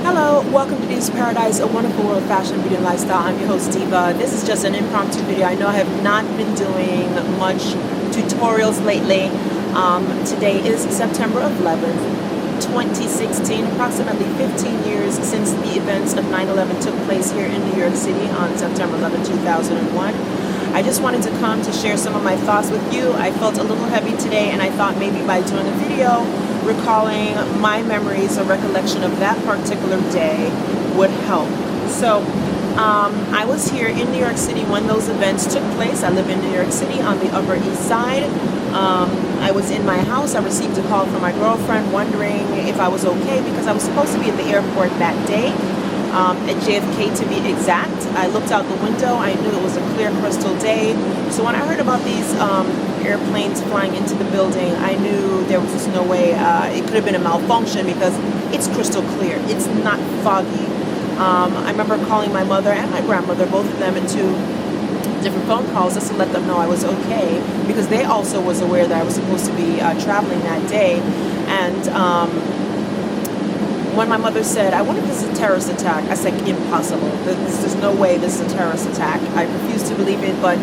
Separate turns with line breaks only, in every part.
Hello, welcome to Diva's Paradise, a wonderful world of fashion, beauty, and lifestyle. I'm your host, Diva. This is just an impromptu video. I know I have not been doing much tutorials lately. Today is September 11th, 2016, approximately 15 years since the events of 9/11 took place here in New York City on September 11, 2001. I just wanted to come to share some of my thoughts with you. I felt a little heavy today, and I thought maybe by doing a video recalling my memories or recollection of that particular day would help. So I was here in New York City when those events took place. I live in New York City on the Upper East Side. I was in my house. I received a call from my girlfriend wondering if I was okay because I was supposed to be at the airport that day, at JFK to be exact. I looked out the window. I knew it was a clear crystal day. So when I heard about these airplanes flying into the building, I knew there was just no way it could have been a malfunction because it's crystal clear. It's not foggy. I remember calling my mother and my grandmother, both of them, into different phone calls just to let them know I was okay because they also was aware that I was supposed to be traveling that day. And when my mother said, "I wonder if this is a terrorist attack," I said, "Impossible. There's no way this is a terrorist attack." I refused to believe it, but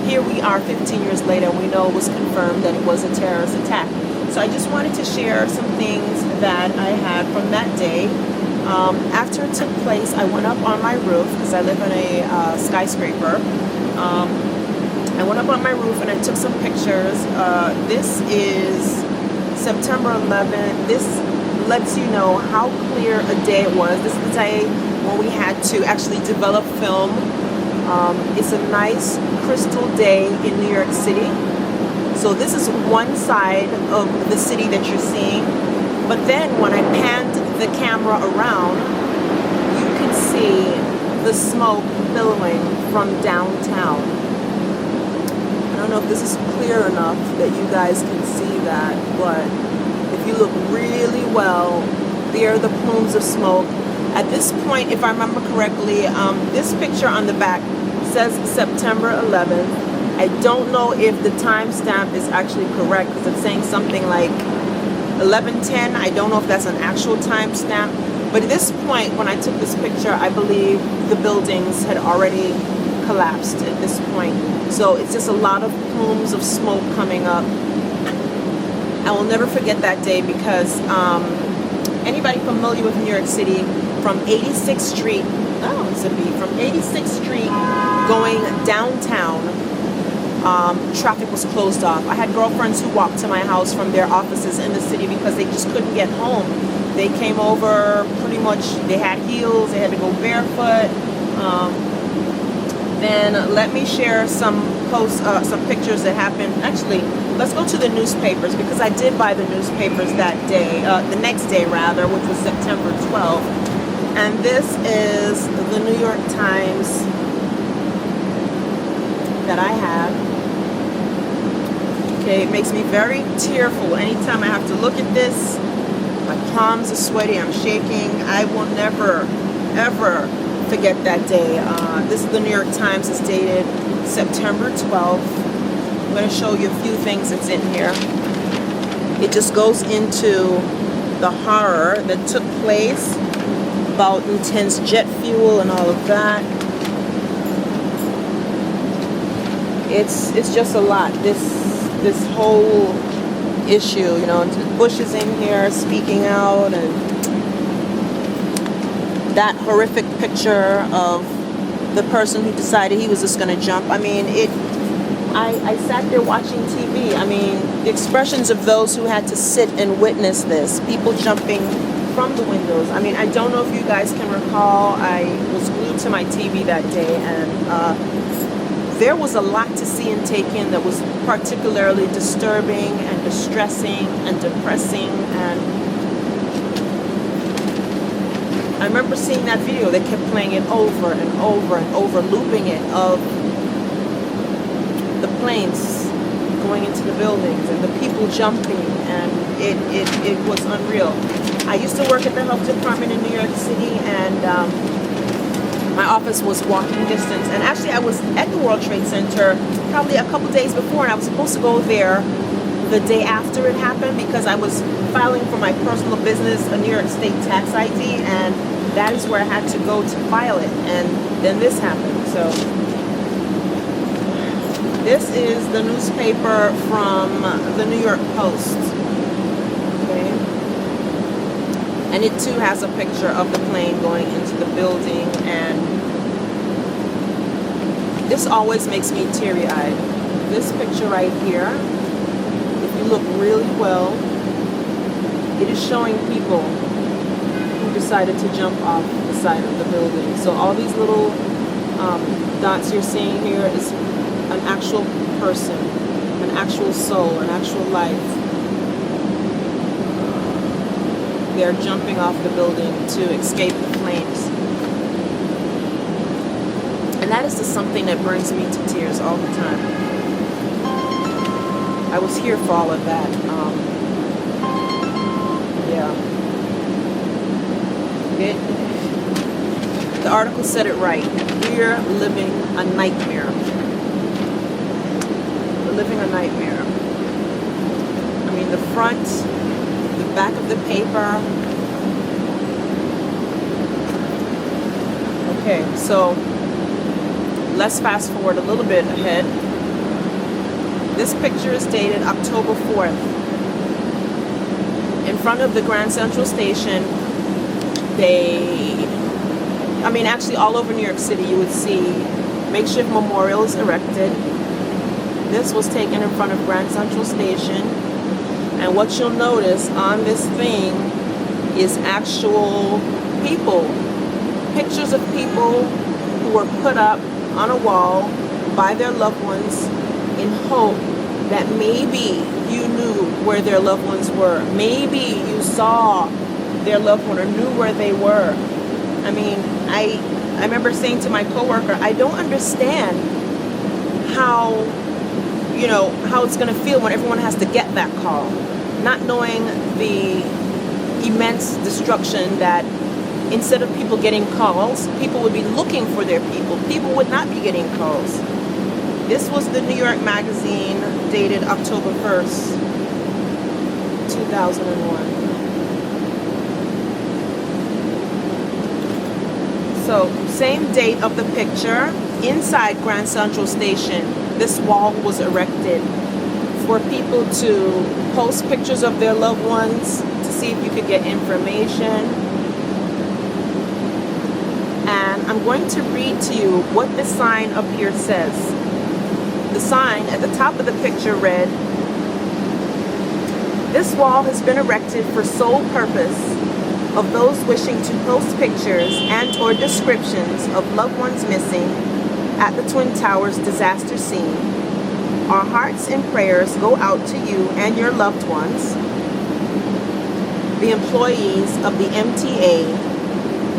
here we are 15 years later, and we know it was confirmed that it was a terrorist attack. So I just wanted to share some things that I had from that day. After it took place, I went up on my roof because I live in a skyscraper. I went up on my roof and I took some pictures. This is September 11th. This lets you know how clear a day it was. This is the day when we had to actually develop film. It's a nice crystal day in New York City. So this is one side of the city that you're seeing. But then when I panned the camera around, you can see the smoke billowing from downtown. I don't know if this is clear enough that you guys can see that, but if you look really well, there are the plumes of smoke. At this point, if I remember correctly, this picture on the back says September 11th. I don't know if the timestamp is actually correct because it's saying something like 11:10. I don't know if that's an actual timestamp. But at this point, when I took this picture, I believe the buildings had already collapsed at this point. So it's just a lot of plumes of smoke coming up. I will never forget that day because anybody familiar with New York City, from 86th Street, from 86th Street going downtown, traffic was closed off. I had girlfriends who walked to my house from their offices in the city because they just couldn't get home. They came over pretty much, they had heels, they had to go barefoot. Then let me share some pictures that happened. Actually, let's go to the newspapers because I did buy the newspapers that day, the next day rather, which was September 12th. And this is the New York Times that I have. Okay, it makes me very tearful anytime I have to look at this. My palms are sweaty, I'm shaking. I will never, ever forget that day. This is the New York Times. It's dated September 12th. I'm going to show you a few things that's in here. It just goes into the horror that took place about intense jet fuel and all of that. It's just a lot. This whole issue, you know, Bush is in here speaking out, and that horrific picture of the person who decided he was just going to jump. I mean, I sat there watching TV. I mean, the expressions of those who had to sit and witness this, people jumping from the windows. I mean, I don't know if you guys can recall, I was glued to my TV that day, and there was a lot to see and take in that was particularly disturbing and distressing and depressing. And I remember seeing that video. They kept playing it over and over and over, looping it, of the planes going into the buildings and the people jumping, and it was unreal. I used to work at the health department in New York City, and my office was walking distance. And actually, I was at the World Trade Center probably a couple days before, and I was supposed to go there the day after it happened because I was filing for my personal business, a New York State tax ID, and that is where I had to go to file it, and then this happened. So this is the newspaper from the New York Post. Okay. And it too has a picture of the plane going into the building, and this always makes me teary-eyed. This picture right here, if you look really well, it is showing people who decided to jump off the side of the building. So all these little dots you're seeing here is an actual person, an actual soul, an actual life. They're jumping off the building to escape the flames. And that is just something that brings me to tears all the time. I was here for all of that. The article said it right. We're living a nightmare. We're living a nightmare. I mean, the front, the back of the paper. Okay, so let's fast forward a little bit ahead. This picture is dated October 4th. In front of the Grand Central Station, actually all over New York City, you would see makeshift memorials erected. This was taken in front of Grand Central Station. And what you'll notice on this thing is actual people. Pictures of people who were put up on a wall by their loved ones in hope that maybe you knew where their loved ones were. Maybe you saw their loved one or knew where they were. I mean, I remember saying to my coworker, I don't understand how it's going to feel when everyone has to get that call, not knowing the immense destruction that instead of people getting calls, people would be looking for their people. People would not be getting calls. This was the New York Magazine dated October 1st, 2001. So, same date of the picture, inside Grand Central Station, this wall was erected for people to post pictures of their loved ones, to see if you could get information. And I'm going to read to you what the sign up here says. The sign at the top of the picture read, "This wall has been erected for sole purpose of those wishing to post pictures and or descriptions of loved ones missing at the Twin Towers disaster scene. Our hearts and prayers go out to you and your loved ones, the employees of the MTA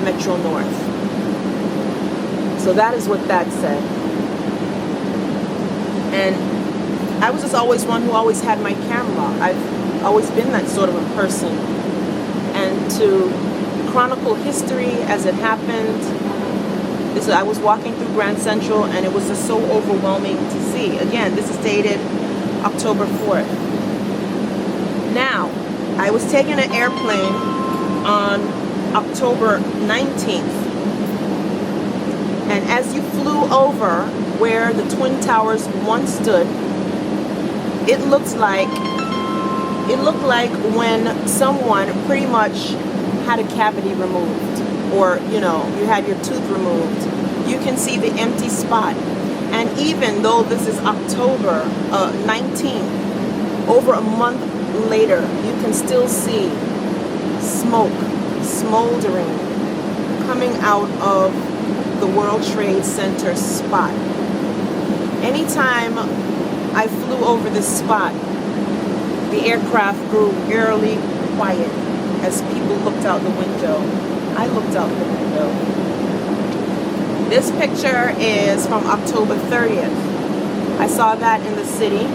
Metro North." So that is what that said. And I was just always one who always had my camera. I've always been that sort of a person. And to chronicle history as it happened, I was walking through Grand Central and it was just so overwhelming to see. Again, this is dated October 4th. Now, I was taking an airplane on October 19th. And as you flew over where the Twin Towers once stood, it looked like when someone pretty much had a cavity removed, or you had your tooth removed. You can see the empty spot. And even though this is October 19th, over a month later, you can still see smoke smoldering coming out of the World Trade Center spot. Anytime I flew over this spot, the aircraft grew eerily quiet as people looked out the window. I looked out the window. This picture is from October 30th. I saw that in the city.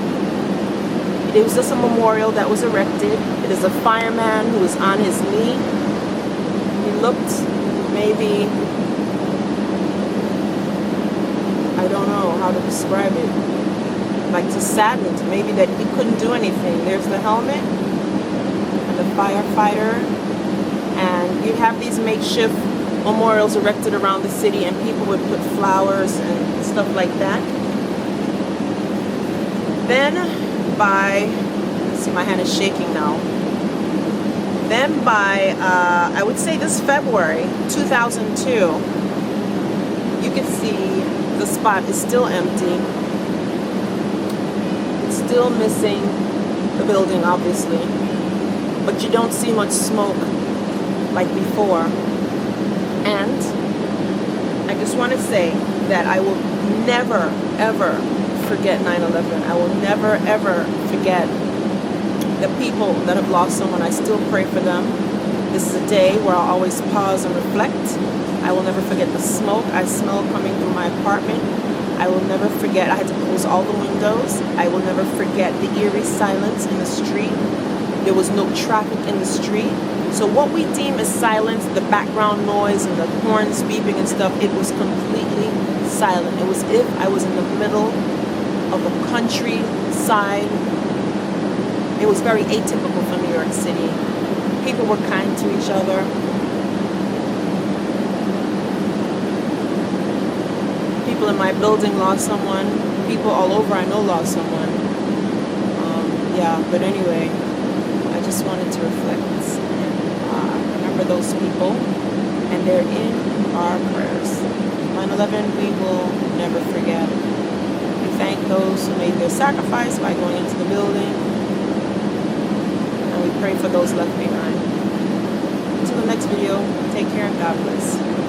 It was just a memorial that was erected. It is a fireman who was on his knee. He looked maybe, I don't know how to describe it, like just saddened, maybe that he couldn't do anything. There's the helmet and the firefighter, and you have these makeshift memorials erected around the city, and people would put flowers and stuff like that. Then by, let's see, my hand is shaking now. Then by, I would say this February 2002, you can see the spot is still empty. It's still missing the building, obviously, but you don't see much smoke like before. And I just want to say that I will never, ever forget 9/11. I will never, ever forget the people that have lost someone. I still pray for them. This is a day where I'll always pause and reflect. I will never forget the smoke I smell coming through my apartment. I will never forget, I had to close all the windows. I will never forget the eerie silence in the street. There was no traffic in the street. So what we deem as silence, the background noise and the horns beeping and stuff, it was completely silent. It was if I was in the middle of a countryside. It was very atypical for New York City. People were kind to each other. People in my building lost someone. People all over I know lost someone. Yeah, but anyway, I just wanted to reflect and remember those people, and they're in our prayers. 9/11 we will never forget. We thank those who made their sacrifice by going into the building, and we pray for those left behind. Until the next video, take care and God bless.